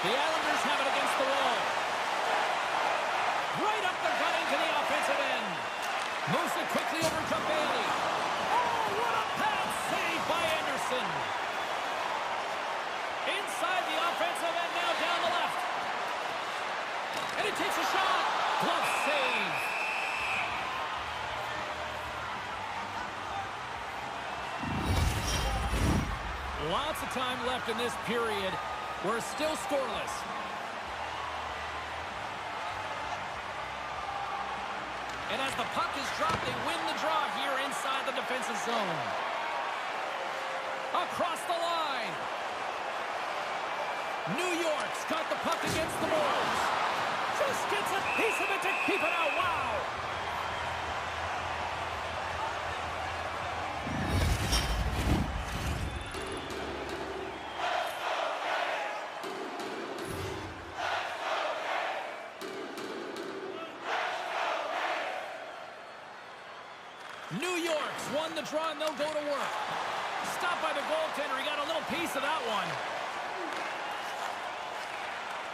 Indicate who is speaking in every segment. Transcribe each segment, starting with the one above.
Speaker 1: The Islanders have it against the wall. Right up the gut into the offensive end. Moves it quickly over to Bailey. Oh, what a pass save by Anderson. Inside the offensive end, now down the left. And he takes a shot. Glove save. Lots of time left in this period. We're still scoreless. And as the puck is dropped, they win the draw here inside the defensive zone. Across the line. New York's got the puck against the boards. Just gets a piece of it to keep it out. Wow. New York's won the draw, and they'll go to work. Stopped by the goaltender. He got a little piece of that one.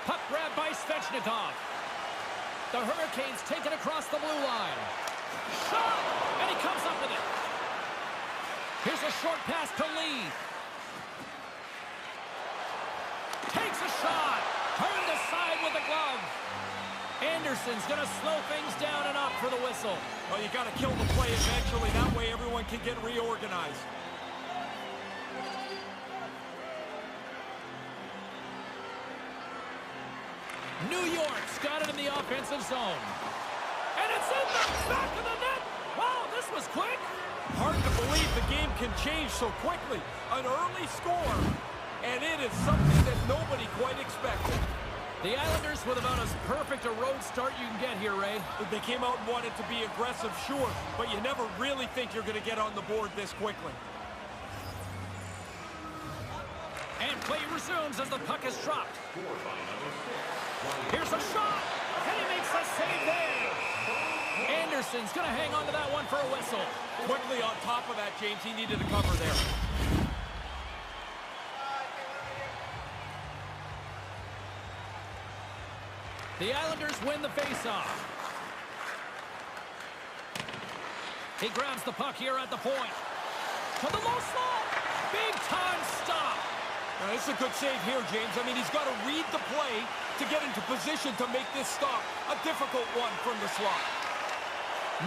Speaker 1: Puck grab by Svechnikov. The Hurricanes take it across the blue line. Shot! And he comes up with it. Here's a short pass to Lee. Takes a shot. Turned aside with the glove. Anderson's going to slow things down and up for the whistle.
Speaker 2: Well, you got to kill the play eventually. That way everyone can get reorganized.
Speaker 1: New York's got it in the offensive zone. And it's in the back of the net. Wow, this was quick.
Speaker 2: Hard to believe the game can change so quickly. An early score, and it is something that nobody quite expected.
Speaker 1: The Islanders with about as perfect a road start you can get here, Ray.
Speaker 2: They came out and wanted to be aggressive, sure, but you never really think you're going to get on the board this quickly.
Speaker 1: And play resumes as the puck is dropped. Here's a shot, and he makes a save there. Anderson's going to hang on to that one for a whistle.
Speaker 2: Quickly on top of that, James, he needed a cover there.
Speaker 1: The Islanders win the faceoff. He grabs the puck here at the point. To the low slot. Big time stop.
Speaker 2: Now, this is a good save here, James. I mean, he's got to read the play to get into position to make this stop. A difficult one from the slot.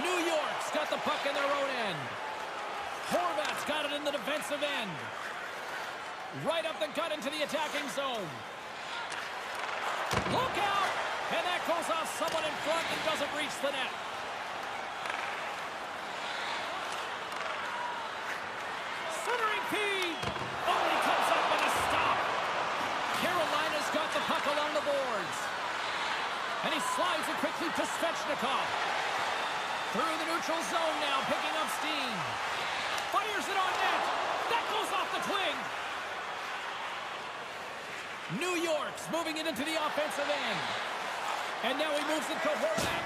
Speaker 1: New York's got the puck in their own end. Horvat's got it in the defensive end. Right up the gut into the attacking zone. Look out! And that goes off someone in front and doesn't reach the net. Centering feed. Oh, he comes up with a stop. Carolina's got the puck along the boards. And he slides it quickly to Svechnikov. Through the neutral zone now, picking up steam. Fires it on net. That goes off the twig. New York's moving it into the offensive end. And now he moves it to Horvat.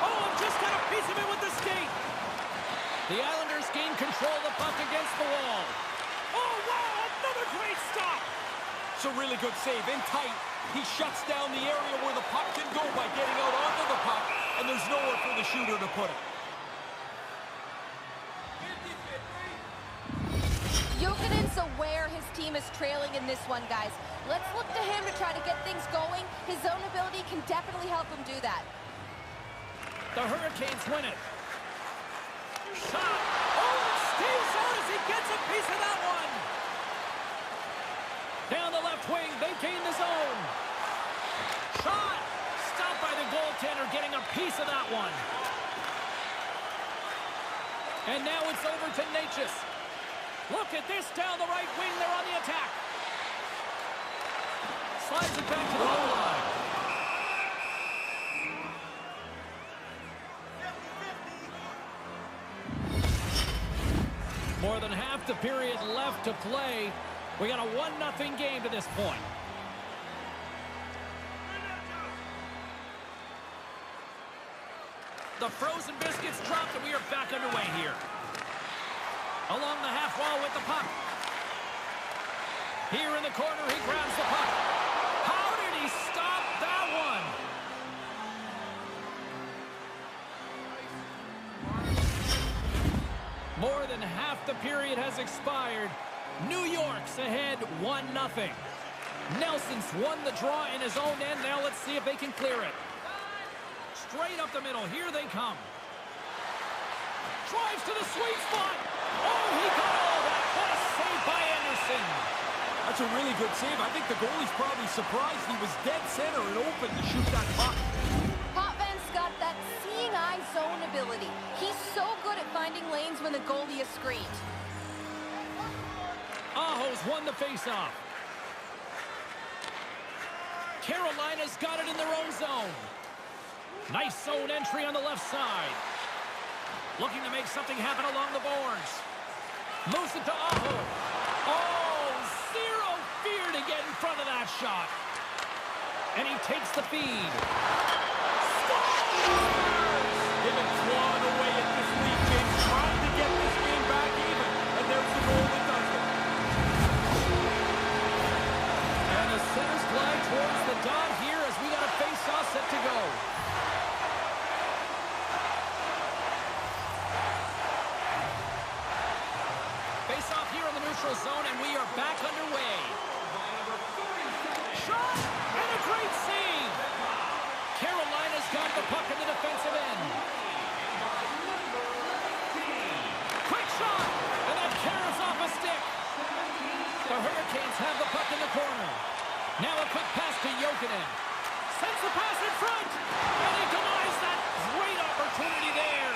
Speaker 1: Oh, just got a piece of it with the skate. The Islanders gain control of the puck against the wall. Oh, wow, another great stop.
Speaker 2: It's a really good save. In tight, he shuts down the area where the puck can go by getting out onto the puck, and there's nowhere for the shooter to put it.
Speaker 3: Jokinen's aware his team is trailing in this one, guys. Let's look to him to try to get things going. His zone ability can definitely help him do that.
Speaker 1: The Hurricanes win it. Shot. Oh, it stays out as he gets a piece of that one. Down the left wing, they gain the zone. Shot. Stopped by the goaltender, getting a piece of that one. And now it's over to Natchez. Look at this down the right wing. They're on the attack. Slides it back to the goal line. More than half the period left to play. We got a 1-0 game to this point. The frozen biscuits dropped, and we are back underway here. Along the half wall with the puck. Here in the corner, he grabs the puck. How did he More than half the period has expired. New York's ahead 1-0. Nelson's won the draw in his own end. Now let's see if they can clear it. Straight up the middle. Here they come. Drives to the sweet spot. Oh, he got all that. What a save by Anderson.
Speaker 2: That's a really good save. I think the goalie's probably surprised. He was dead center and open to shoot that puck.
Speaker 3: Potvin got that seeing eye zone ability. He's so good at finding lanes when the goalie is screened.
Speaker 1: Aho's won the faceoff. Carolina's got it in their own zone. Nice zone entry on the left side. Looking to make something happen along the boards. Moves it to Aho. Oh, zero fear to get in front of that shot. And he takes the feed.
Speaker 2: They've been clawing away at this lead, James, trying to get this game back even. And there's the goal that does it.
Speaker 1: And the centers glide towards the dot here as we got a face-off set to go. Face-off here in the neutral zone, and we are back underway. Shot! And a great save! Carolina's got the puck in the defensive end. Quick shot! And that carries off a stick. The Hurricanes have the puck in the corner. Now a quick pass to Bokin. Sends the pass in front. And he denies that great opportunity there.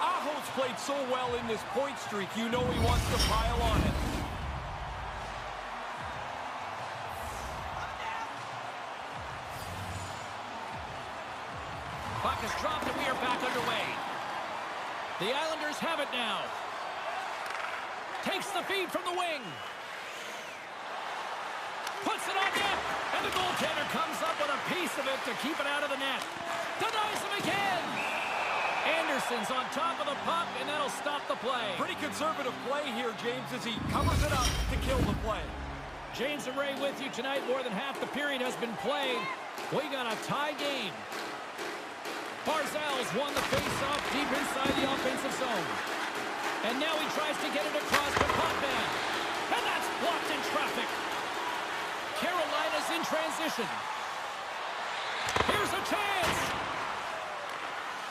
Speaker 2: Aho's played so well in this point streak, you know he wants to pile on it.
Speaker 1: Puck is dropped and we are back underway. The Islanders have it now. Takes the feed from the wing. Puts it on net. And the goaltender comes up with a piece of it to keep it out of the net. Denies him again. Anderson's on top of the puck, and that'll stop the play.
Speaker 2: Pretty conservative play here, James, as he covers it up to kill the play.
Speaker 1: James and Ray with you tonight. More than half the period has been played. We got a tie game. Barzal's won the face-off deep inside the offensive zone. And now he tries to get it across to Potvin. And that's blocked in traffic. Carolina's in transition. Here's a chance.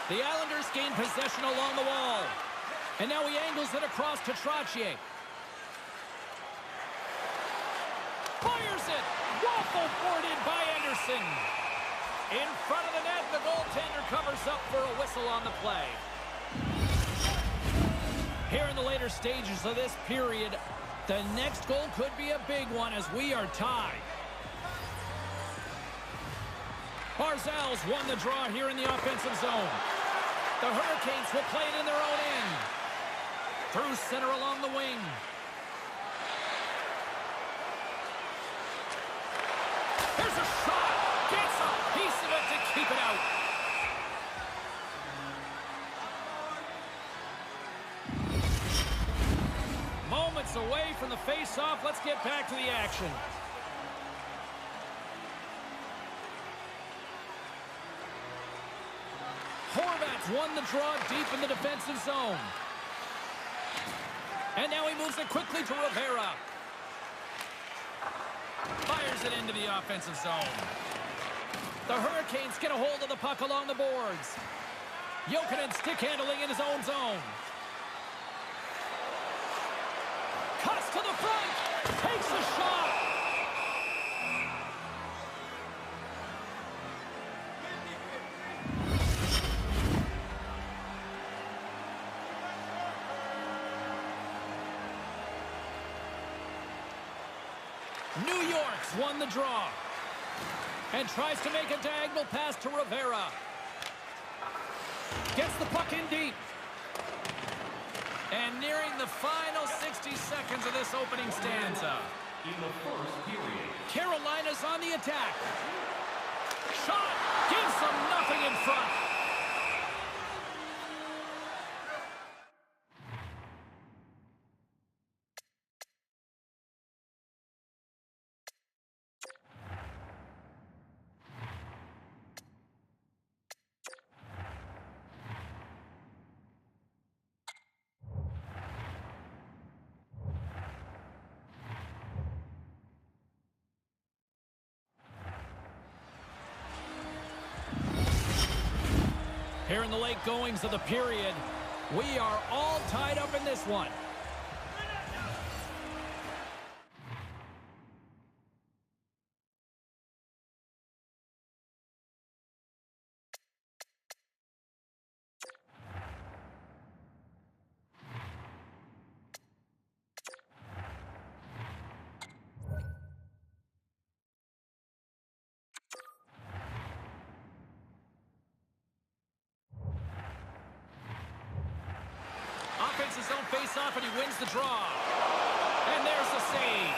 Speaker 1: The Islanders gain possession along the wall. And now he angles it across to Trottier. Fires it. Waffle boarded by Anderson. In front of the net, the goaltender covers up for a whistle on the play. Here in the later stages of this period, the next goal could be a big one as we are tied. Barzal's won the draw here in the offensive zone. The Hurricanes will play it in their own end. Through center along the wing. Here's a shot. Gets a piece of it to keep it out. Moments away from the face-off. Let's get back to the action. Horvat's won the draw deep in the defensive zone. And now he moves it quickly to Rivera. Fires it into the offensive zone. The Hurricanes get a hold of the puck along the boards. Bokin stick handling in his own zone. Cuts to the front. Takes the shot. New York's won the draw. And tries to make a diagonal pass to Rivera. Gets the puck in deep. And nearing the final 60 seconds of this opening stanza. In the first period. Carolina's on the attack. Shot gives them nothing in front. Here in the late goings of the period, we are all tied up in this one. Offense his own face-off, and he wins the draw. And there's the save.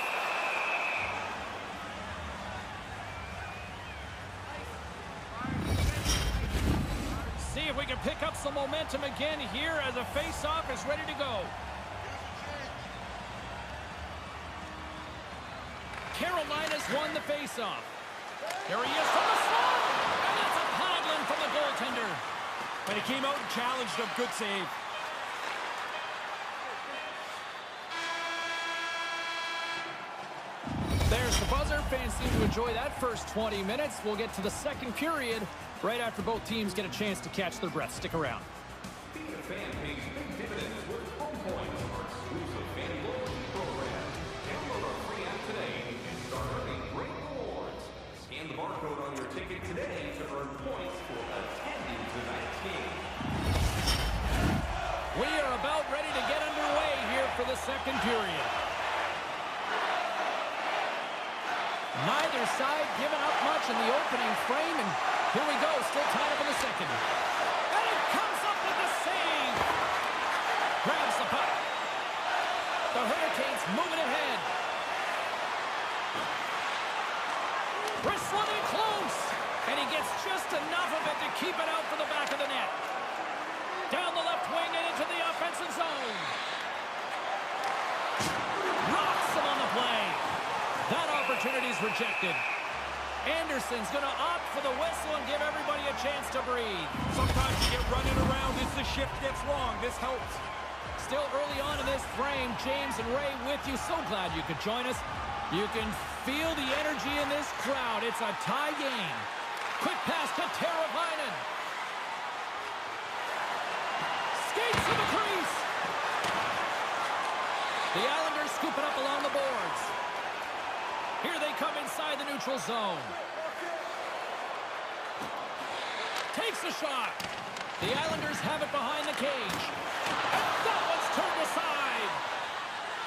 Speaker 1: See if we can pick up some momentum again here as a face-off is ready to go. Carolina's won the face-off. Here he is from the slot. And that's a paddling from the goaltender.
Speaker 2: But he came out and challenged him. Good save.
Speaker 1: There's the buzzer. Fans seem to enjoy that first 20 minutes. We'll get to the second period right after both teams get a chance to catch their breath. Stick around.
Speaker 4: Being a fan pays big dividends with home points, our exclusive fan loyalty program. Download our free app today and start earning great rewards. Scan the barcode on your ticket today to earn points for attending tonight's game.
Speaker 1: We are about ready to get underway here for the second period. Neither side giving up much in the opening frame, and here we go, still tied up in the second. And it comes up with the save. Grabs the puck. The Hurricanes moving ahead. Wrestling in close, and he gets just enough of it to keep it out for the back of the net. Down the left wing and into the offensive zone. Rocks him on the play. That opportunity's rejected. Anderson's going to opt for the whistle and give everybody a chance to breathe.
Speaker 2: Sometimes you get running around as the shift gets long. This helps.
Speaker 1: Still early on in this frame, James and Ray with you. So glad you could join us. You can feel the energy in this crowd. It's a tie game. Quick pass to Teravainen. Skates to the crease. The Islanders scoop it up along the boards. Here they come inside the neutral zone. Takes a shot. The Islanders have it behind the cage. That one's turned aside.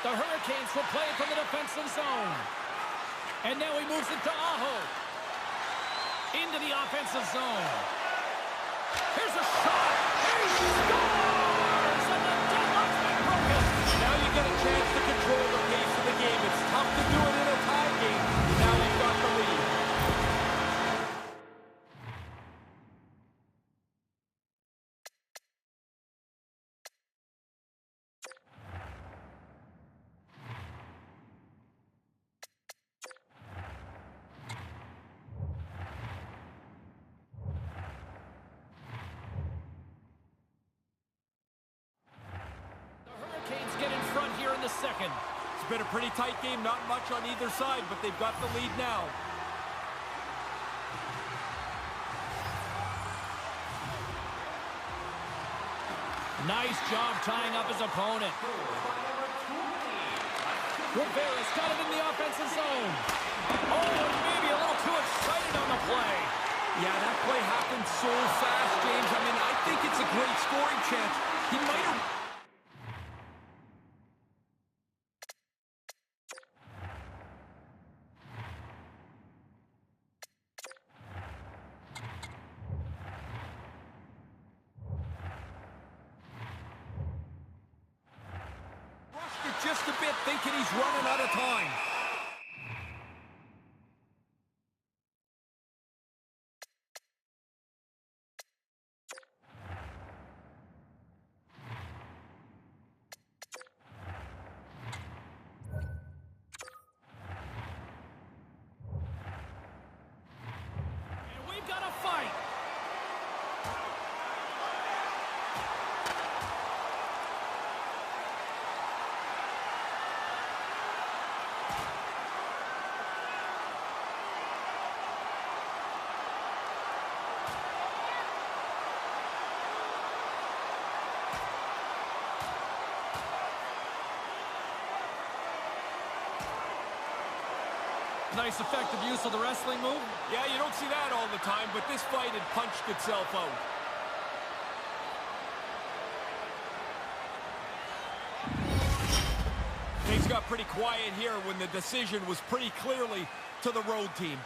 Speaker 1: The Hurricanes will play it from the defensive zone. And now he moves it to Aho. Into the offensive zone. Here's a shot. He scores! And the deadlock's been broken.
Speaker 2: Now you get a chance to control the pace of the game. It's tough to do it in a tie game. Now you've got the lead.
Speaker 1: Second.
Speaker 2: It's been a pretty tight game, not much on either side, but they've got the lead now.
Speaker 1: Nice job tying up his opponent. Rivera's got it in the offensive zone. Oh, maybe a little too excited on the play.
Speaker 2: Yeah, that play happened so fast, James. I mean, I think it's a great scoring chance. He might have... just a bit, thinking he's running out of time.
Speaker 1: And we've got a fight. Nice effective use of the wrestling move.
Speaker 2: Yeah, you don't see that all the time, but this fight had punched itself out. Things got pretty quiet here when the decision was pretty clearly to the road team.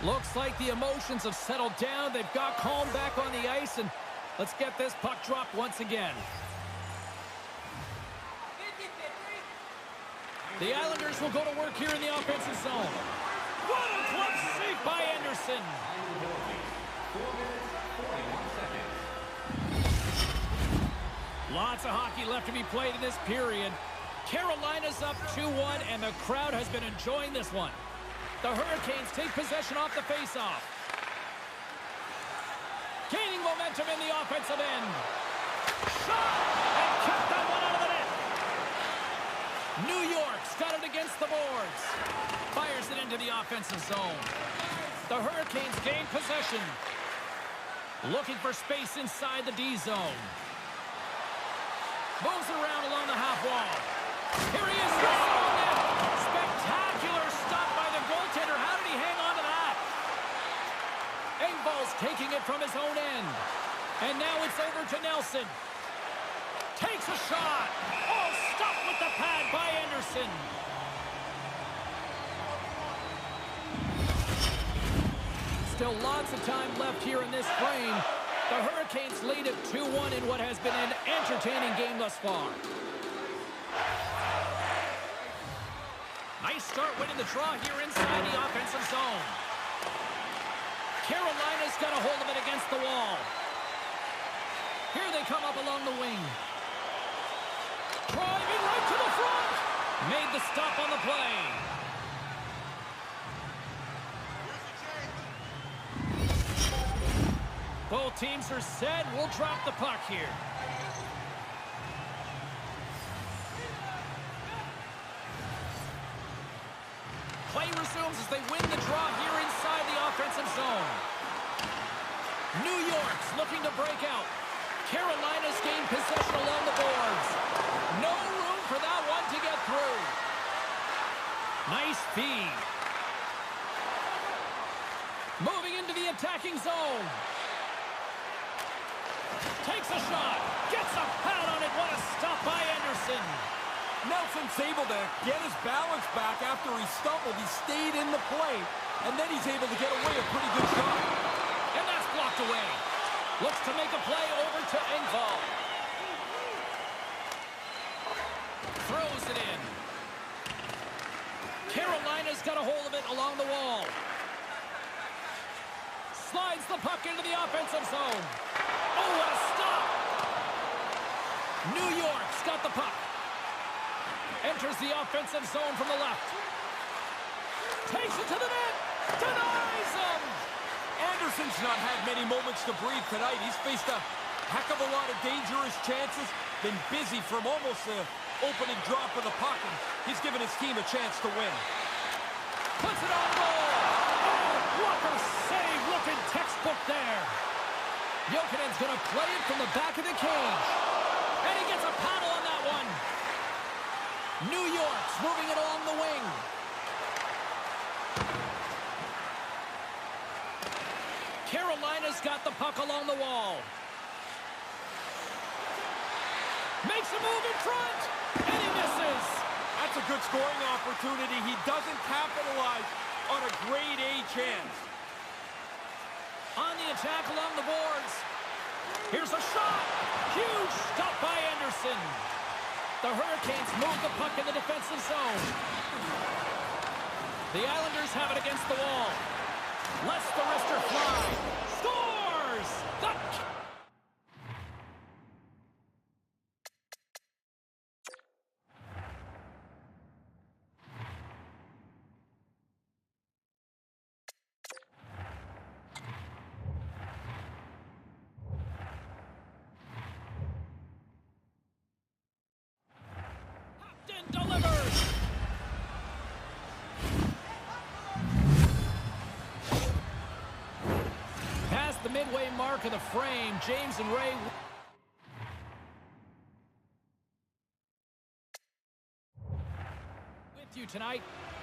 Speaker 1: Looks like the emotions have settled down. They've got calm back on the ice, and let's get this puck dropped once again. The Islanders will go to work here in the offensive zone. What a glove save by Anderson.
Speaker 4: 4 minutes, 41 seconds.
Speaker 1: Lots of hockey left to be played in this period. Carolina's up 2-1, and the crowd has been enjoying this one. The Hurricanes take possession off the faceoff. Gaining momentum in the offensive end. Shot! And kept that one out of the net. New York's got it against the boards. Fires it into the offensive zone. The Hurricanes gain possession. Looking for space inside the D zone. Moves around along the half wall. Here he is. Spectacular stop by the goaltender. How did he hang on to that? Engvall's taking it from his own end. And now it's over to Nelson. Takes a shot. Oh, stopped with the pad by Anderson. Still lots of time left here in this frame. The Hurricanes lead at 2-1 in what has been an entertaining game thus far. Nice start winning the draw here inside the offensive zone. Carolina's got a hold of it against the wall. Here they come up along the wing. Driving right to the front. Made the stop on the play. Both teams are set. We'll drop the puck here. Play resumes as they win the draw here inside the offensive zone. New York's looking to break out. Carolina's gained possession along the boards. No room for that one to get through. Nice feed. Moving into the attacking zone. Takes a shot. Gets a pad on it. What a stop by Anderson.
Speaker 2: Nelson's able to get his balance back after he stumbled. He stayed in the play, and then he's able to get away a pretty good shot.
Speaker 1: And that's blocked away. Looks to make a play over to Engvall. Throws it in. Carolina's got a hold of it along the wall. Slides the puck into the offensive zone. Oh, what a stop! New York's got the puck. Enters the offensive zone from the left. Takes it to the net. Denies him.
Speaker 2: Anderson's not had many moments to breathe tonight. He's faced a heck of a lot of dangerous chances. Been busy from almost the opening drop of the puck, and he's given his team a chance to win.
Speaker 1: Puts it on goal. Oh, blocker save. Looking textbook there. Jokinen's going to play it from the back of the cage. And he gets a paddle on that one. New York's moving it along the wing. Carolina's got the puck along the wall. Makes a move in front. And he misses.
Speaker 2: That's a good scoring opportunity. He doesn't capitalize on a grade A chance.
Speaker 1: On the attack along the boards. Here's a shot. Huge stop by Anderson. The Hurricanes move the puck in the defensive zone. The Islanders have it against the wall. Lets the wrister fly. Scores! Delivers. Past the midway mark of the frame, James and Ray. You tonight,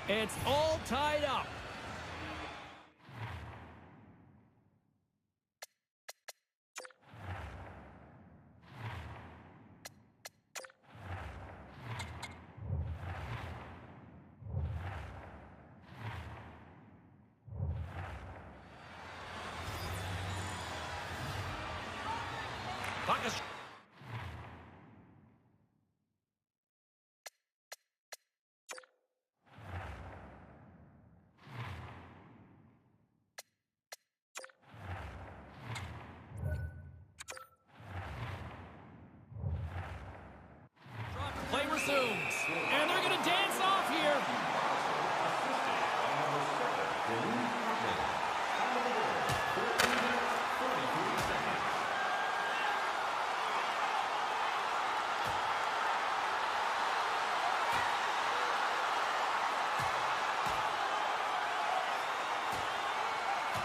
Speaker 1: it's all tied up. Play resumes, and they're going to dance off here.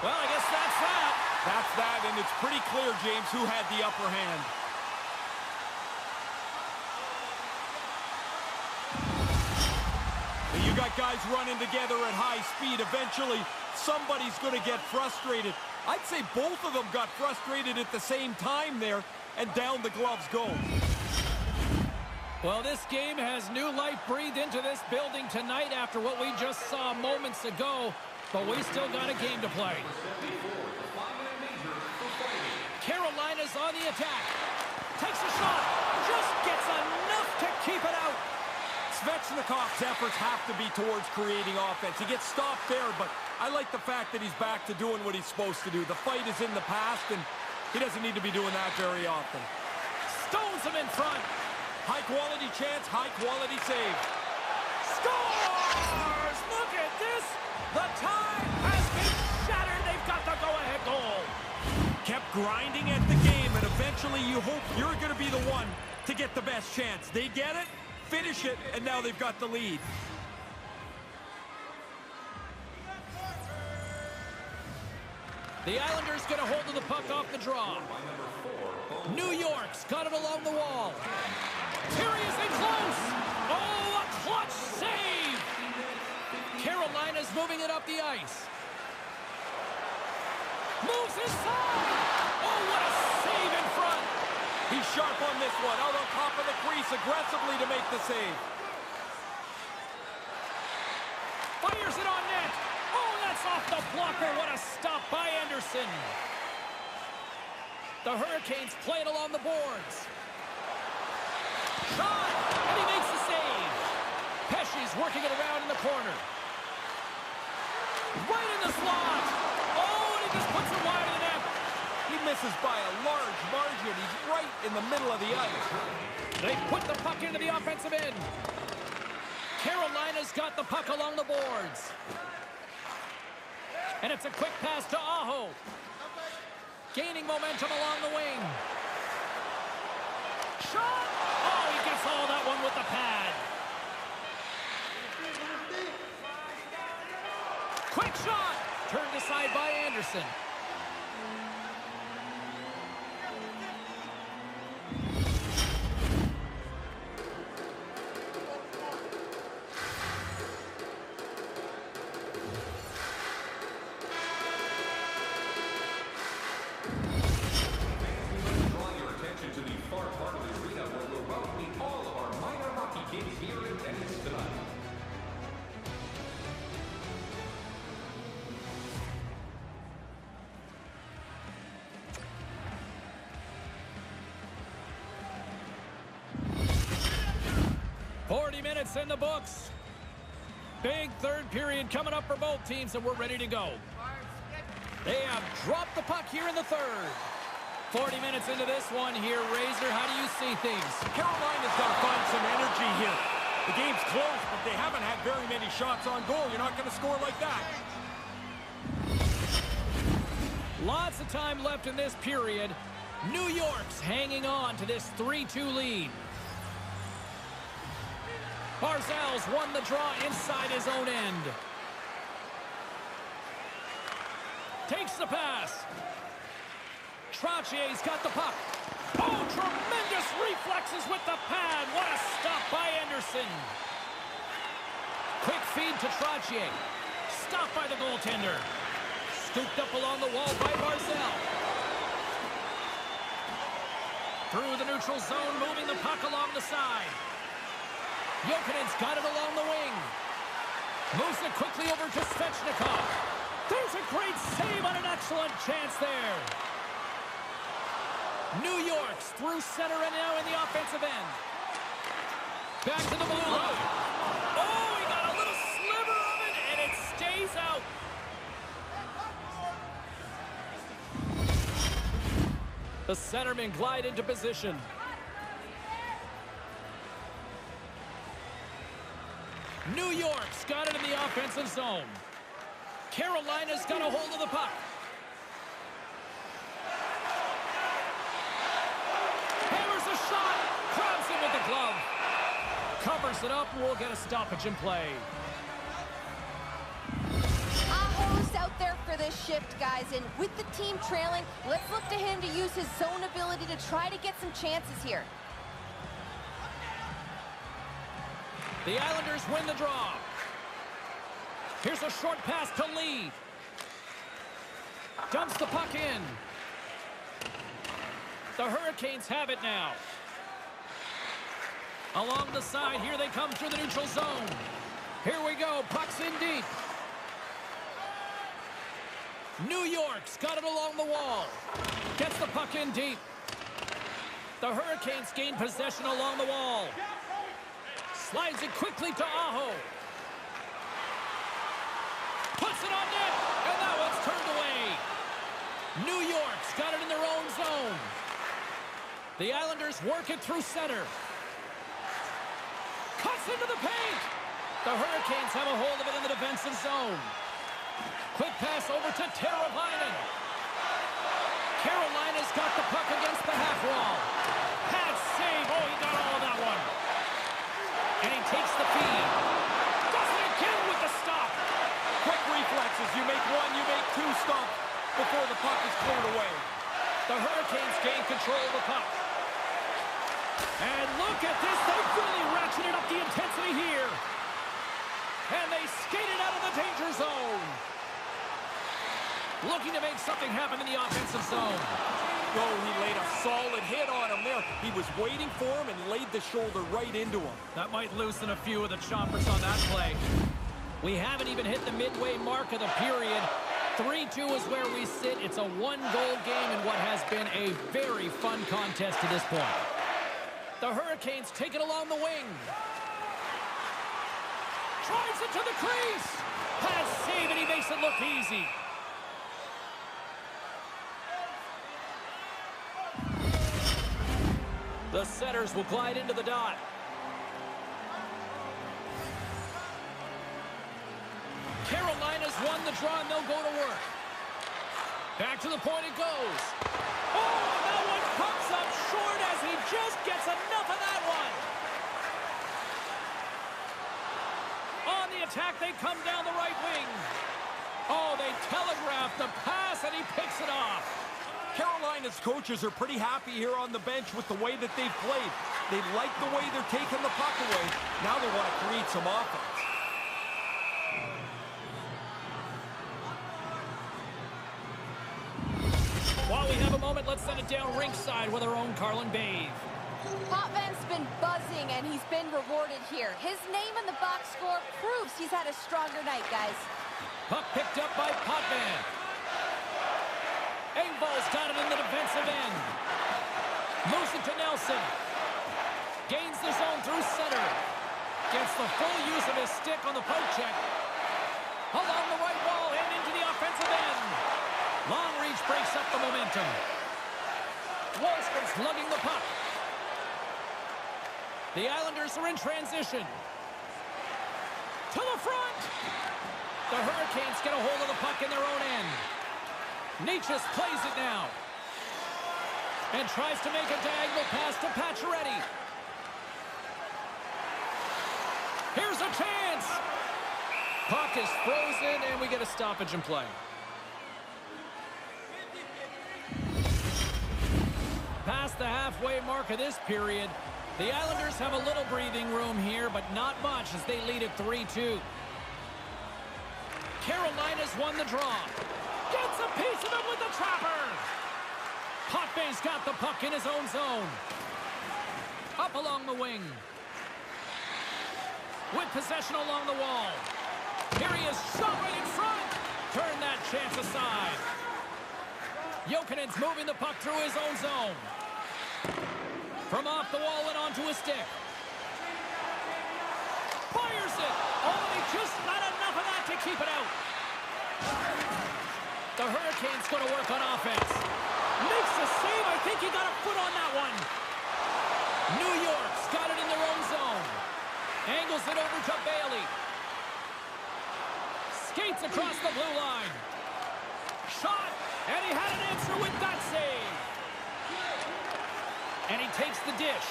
Speaker 1: Well, I guess that's that.
Speaker 2: That's that, and it's pretty clear, James, who had the upper hand. You got guys running together at high speed. Eventually, somebody's going to get frustrated. I'd say both of them got frustrated at the same time there, and down the gloves go.
Speaker 1: Well, this game has new life breathed into this building tonight after what we just saw moments ago, but we still got a game to play. Carolina's on the attack. Takes a shot. Just gets enough to keep it out.
Speaker 2: Svechnikov's efforts have to be towards creating offense. He gets stopped there, but I like the fact that he's back to doing what he's supposed to do. The fight is in the past, and he doesn't need to be doing that very often.
Speaker 1: Stones him in front.
Speaker 2: High-quality chance, high-quality save.
Speaker 1: Scores! Look at this! The tie has been shattered. They've got the go-ahead goal.
Speaker 2: Kept grinding at the game, and eventually you hope you're going to be the one to get the best chance. They get it, finish it, and now they've got the lead.
Speaker 1: The Islanders get a hold of the puck off the draw. New York's got it along the wall. Here he is in close. Oh, a clutch save. Carolina's moving it up the ice. Moves his side. Oh, what a save in front.
Speaker 2: He's sharp on this one. Out on top of the crease aggressively to make the save.
Speaker 1: Fires it on net. Oh, that's off the blocker. What a stop by Anderson. The Hurricanes play it along the boards. Shot, and he makes the save. Pesci's working it around in the corner. Right in the slot. Oh, and he just puts it wide of the net.
Speaker 2: He misses by a large margin. He's right in the middle of the ice.
Speaker 1: They put the puck into the offensive end. Carolina's got the puck along the boards. And it's a quick pass to Aho. Gaining momentum along the wing. Shot! Oh, he gets all that one with the pad. Quick shot! Turned aside by Anderson. 40 minutes in the books. Big third period coming up for both teams, and we're ready to go. They have dropped the puck here in the third. 40 minutes into this one here, Razor. How do you see things?
Speaker 2: Carolina's got to find some energy here. The game's close, but they haven't had very many shots on goal. You're not going to score like that.
Speaker 1: Lots of time left in this period. New York's hanging on to this 3-2 lead. Barzal's won the draw inside his own end. Takes the pass. Trotier's got the puck. Oh, tremendous reflexes with the pad. What a stop by Anderson. feed to Trottier. Stopped by the goaltender. Scooped up along the wall by Barzal. Through the neutral zone, moving the puck along the side. Jokinen's got it along the wing. Moves it quickly over to Svechnikov. There's a great save on an excellent chance there. New York's through center and now in the offensive end. Back to the blue line. Oh, he got a little sliver of it, and it stays out. The centermen glide into position. New York's got it in the offensive zone. Carolina's got a hold of the puck. Hammers a shot. Grabs him with the glove. Covers it up, and we'll get a stoppage in play.
Speaker 3: Aho's out there for this shift, guys, and with the team trailing, let's look to him to use his zone ability to try to get some chances here.
Speaker 1: The Islanders win the draw. Here's a short pass to Lee. Dumps the puck in. The Hurricanes have it now. Along the side, here they come through the neutral zone. Here we go, puck's in deep. New York's got it along the wall. Gets the puck in deep. The Hurricanes gain possession along the wall. Slides it quickly to Aho. Puts it on net, and that one's turned away. New York's got it in their own zone. The Islanders work it through center. Cuts into the paint. The Hurricanes have a hold of it in the defensive zone. Quick pass over to Teravainen. Carolina's got the puck against the half wall. Had save. Oh, he got all of that one. And he takes the feed. Does it again with the stop.
Speaker 2: Quick reflexes. You make one, you make two stops before the puck is cleared away.
Speaker 1: The Hurricanes gain control of the puck. And look at this. They've really ratcheted up the intensity here. And they skated out of the danger zone. Looking to make something happen in the offensive zone.
Speaker 2: Oh, he laid a solid hit on him there. He was waiting for him and laid the shoulder right into him.
Speaker 1: That might loosen a few of the choppers on that play. We haven't even hit the midway mark of the period. 3-2 is where we sit. It's a one-goal game in what has been a very fun contest to this point. The Hurricanes take it along the wing. Drives it to the crease. Has save, and he makes it look easy. The setters will glide into the dot. Carolina's won the draw, and they'll go to work. Back to the point it goes. Oh, that one comes up short as he just gets enough of that one. On the attack, they come down the right wing. Oh, they telegraph the pass, and he picks it off.
Speaker 2: Carolina's coaches are pretty happy here on the bench with the way that they've played. They like the way they're taking the puck away. Now they want to create some offense.
Speaker 1: While we have a moment, let's send it down ringside with our own Carlin Bave.
Speaker 3: Potvin been buzzing, and he's been rewarded here. His name in the box score proves he's had a stronger night, guys.
Speaker 1: Puck picked up by Potvin. Engvall's got it in the defensive end. Moves it to Nelson. Gains the zone through center. Gets the full use of his stick on the poke check. Along the right wall and into the offensive end. Long reach breaks up the momentum. Wallstrom's lugging the puck. The Islanders are in transition. To the front. The Hurricanes get a hold of the puck in their own end. Nietzsche plays it now. And tries to make a diagonal pass to Pacioretty. Here's a chance. Puck is frozen, and we get a stoppage in play. Past the halfway mark of this period, the Islanders have a little breathing room here, but not much as they lead at 3-2. Carolina's won the draw. Gets a piece of it with the trapper. Potbay's got the puck in his own zone. Up along the wing. With possession along the wall. Here he is, shot right in front. Turn that chance aside. Jokinen's moving the puck through his own zone. From off the wall and onto his stick. Fires it. Only just not enough of that to keep it out. The Hurricanes going to work on offense. Makes the save. I think he got a foot on that one. New York's got it in their own zone. Angles it over to Bailey. Skates across the blue line. Shot. And he had an answer with that save. And he takes the dish.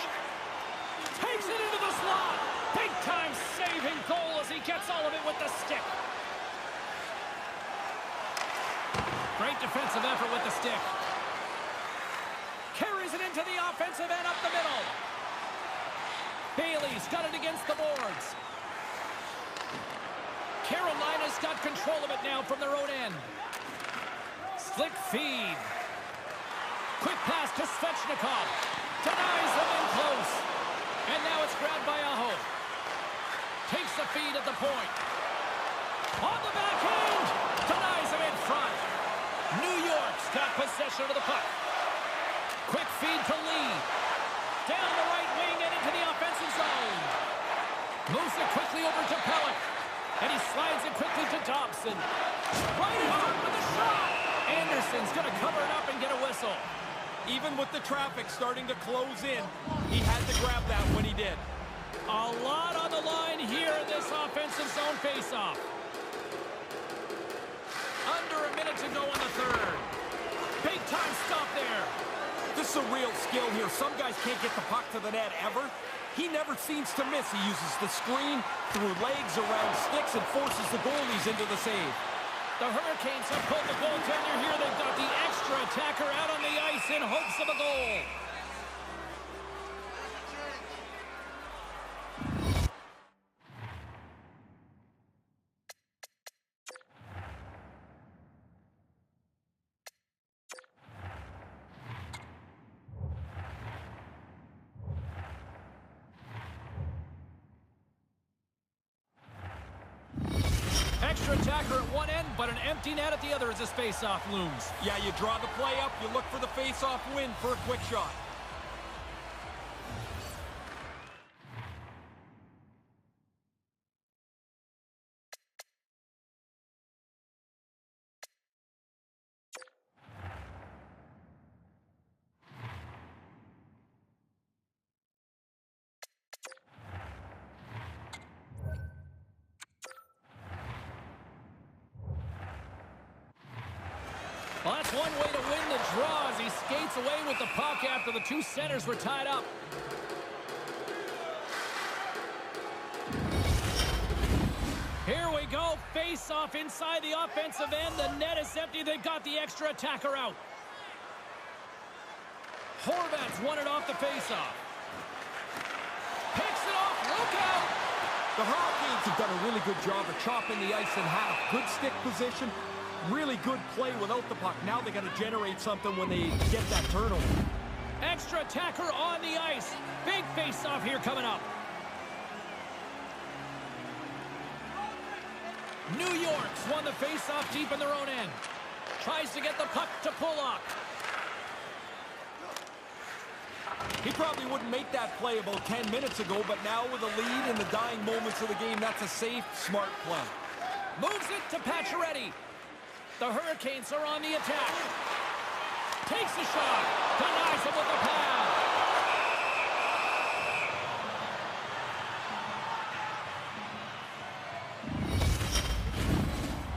Speaker 1: Takes it into the slot. Big-time saving goal as he gets all of it with the stick. Great defensive effort with the stick. Carries it into the offensive end up the middle. Bailey's got it against the boards. Carolina's got control of it now from their own end. Slick feed. Quick pass to Svechnikov. Denies him in close. And now it's grabbed by Aho. Takes the feed at the point. On the backhand. Denies him in front. New York's got possession of the puck. Quick feed to Lee. Down the right wing and into the offensive zone. Moves it quickly over to Pellick. And he slides it quickly to Dobson. Right hard with the shot. Anderson's going to cover it up and get a whistle.
Speaker 2: Even with the traffic starting to close in, he had to grab that when he did.
Speaker 1: A lot on the line here in this offensive zone faceoff. Under a minute to go in the third. Big time stop there.
Speaker 2: This is a real skill here. Some guys can't get the puck to the net ever. He never seems to miss. He uses the screen, through legs, around sticks, and forces the goalies into the save.
Speaker 1: The Hurricanes have pulled the goaltender here. They've got the extra attacker out on the ice in hopes of a goal. Extra attacker at one end, but an empty net at the other as this face-off looms.
Speaker 2: Yeah, you draw the play up, you look for the face-off win for a quick shot.
Speaker 1: Well, that's one way to win the draw as he skates away with the puck after the two centers were tied up. Here we go. Face off inside the offensive end. The net is empty. They've got the extra attacker out. Horvat's won it off the face-off. Picks it off. Look out.
Speaker 2: The Hurricanes have done a really good job of chopping the ice in half. Good stick position. Really good play without the puck. Now they got to generate something when they get that turnover.
Speaker 1: Extra attacker on the ice. Big face-off here coming up. New York's won the face-off deep in their own end. Tries to get the puck to Pulock.
Speaker 2: He probably wouldn't make that play about 10 minutes ago, but now with a lead in the dying moments of the game, that's a safe, smart play.
Speaker 1: Moves it to Pacioretty. The Hurricanes are on the attack. Takes a shot. Denies him with the pad.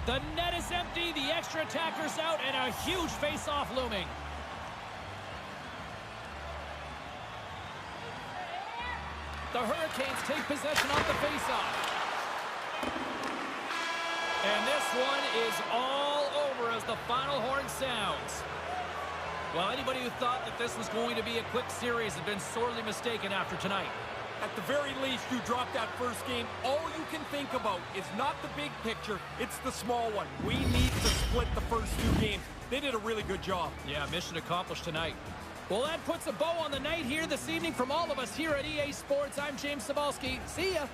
Speaker 1: The net is empty. The extra attacker's out, and a huge face-off looming. The Hurricanes take possession off the face-off. And this one is all over as the final horn sounds. Well, anybody who thought that this was going to be a quick series has been sorely mistaken after tonight.
Speaker 2: At the very least, you dropped that first game. All you can think about is not the big picture, it's the small one. We need to split the first 2 games. They did a really good job.
Speaker 1: Yeah, mission accomplished tonight. Well, that puts a bow on the night here this evening from all of us here at EA Sports. I'm James Cebulski. See ya.